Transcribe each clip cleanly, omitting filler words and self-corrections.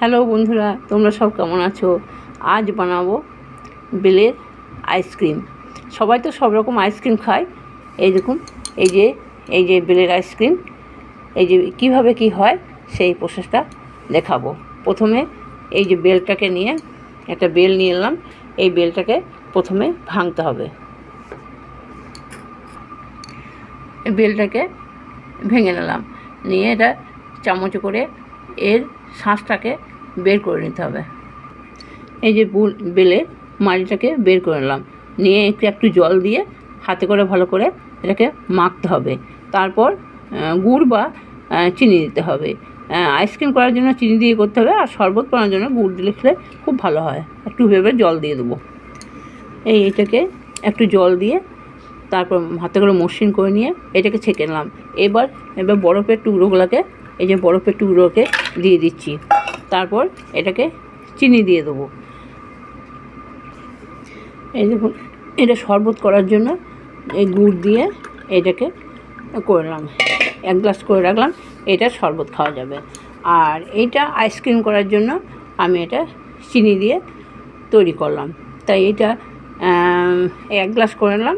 Hello বন্ধুরা, তোমরা সব কেমন আছো? আজ বানাবো বেলের আইসক্রিম। সবাই তো সব রকম আইসক্রিম খায়। এই দেখুন, এই যে বেলের আইসক্রিম, এই যে কীভাবে কী হয় সেই প্রসেসটা দেখাবো। প্রথমে এই যে বেলটাকে নিয়ে, একটা বেল নিয়ে এলাম। এই বেলটাকে প্রথমে ভাঙতে হবে। এই বেলটাকে ভেঙে নিলাম, নিয়ে এটা চামচ করে এর শাঁসটাকে বের করে নিতে হবে। এই যে বেলের মাড়িটাকে বের করে নিলাম, নিয়ে একটু জল দিয়ে হাতে করে ভালো করে এটাকে মাখতে হবে। তারপর গুড় বা চিনি দিতে হবে। আইসক্রিম করার জন্য চিনি দিয়ে করতে হবে, আর শরবত করার জন্য গুড় দিলে খেলে খুব ভালো হয়। একটু ভেবে জল দিয়ে দেবো। এটাকে একটু জল দিয়ে তারপর হাতে করে মসৃণ করে নিয়ে এটাকে ছেঁকে নিলাম। এবার বরফের টুকরোগুলোকে, এই যে বরফের টুকরোকে দিয়ে দিচ্ছি। তারপর এটাকে চিনি দিয়ে দেবো। এই দেখুন, এটা শরবত করার জন্য এই গুড় দিয়ে এটাকে করলাম, 1 গ্লাস করে রাখলাম। এটা শরবত খাওয়া যাবে। আর এইটা আইসক্রিম করার জন্য আমি এটা চিনি দিয়ে তৈরি করলাম। তাই এটা 1 গ্লাস করে নিলাম,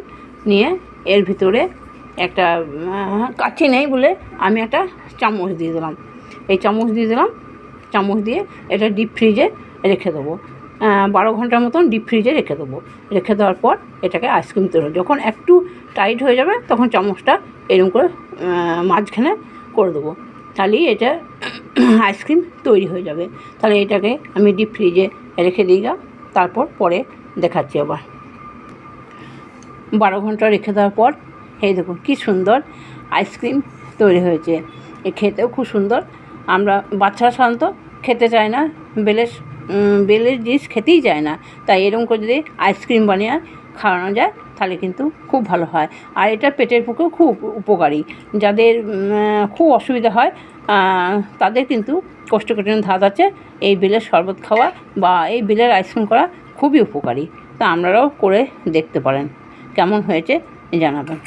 নিয়ে এর ভিতরে একটা কাঠি নেই বলে আমি একটা চামচ দিয়ে দিলাম। এই চামচ দিয়ে এটা ডিপ ফ্রিজে রেখে দেবো। 12 ঘন্টার মতন ডিপ ফ্রিজে রেখে দেবো। রেখে দেওয়ার পর এটাকে আইসক্রিম তৈরি, যখন একটু টাইট হয়ে যাবে তখন চামচটা এরকম করে মাঝখানে করে দেবো। তাহলেই এটা আইসক্রিম তৈরি হয়ে যাবে। তাহলে এটাকে আমি ডিপ ফ্রিজে রেখে দিই। তারপর পরে দেখাচ্ছি আবার। 12 ঘন্টা রেখে দেওয়ার পর এই দেখুন কী সুন্দর আইসক্রিম তৈরি হয়েছে। খেতেও খুব সুন্দর। আমরা বাচ্চারা সাধারণত খেতে চায় না, বেলের জিনিস খেতেই চায় না। তাই এরকম করে যদি আইসক্রিম বানিয়ে খাওয়ানো যায় তাহলে কিন্তু খুব ভালো হয়। আর এটা পেটের পক্ষেও খুব উপকারী। যাদের খুব অসুবিধা হয় তাদের কিন্তু কোষ্ঠকাঠিন্য ধাত আছে, এই বেলের শরবত খাওয়া বা এই বেলের আইসক্রিম করা খুবই উপকারী। তা আপনারাও করে দেখতে পারেন। কেমন হয়েছে জানাবেন।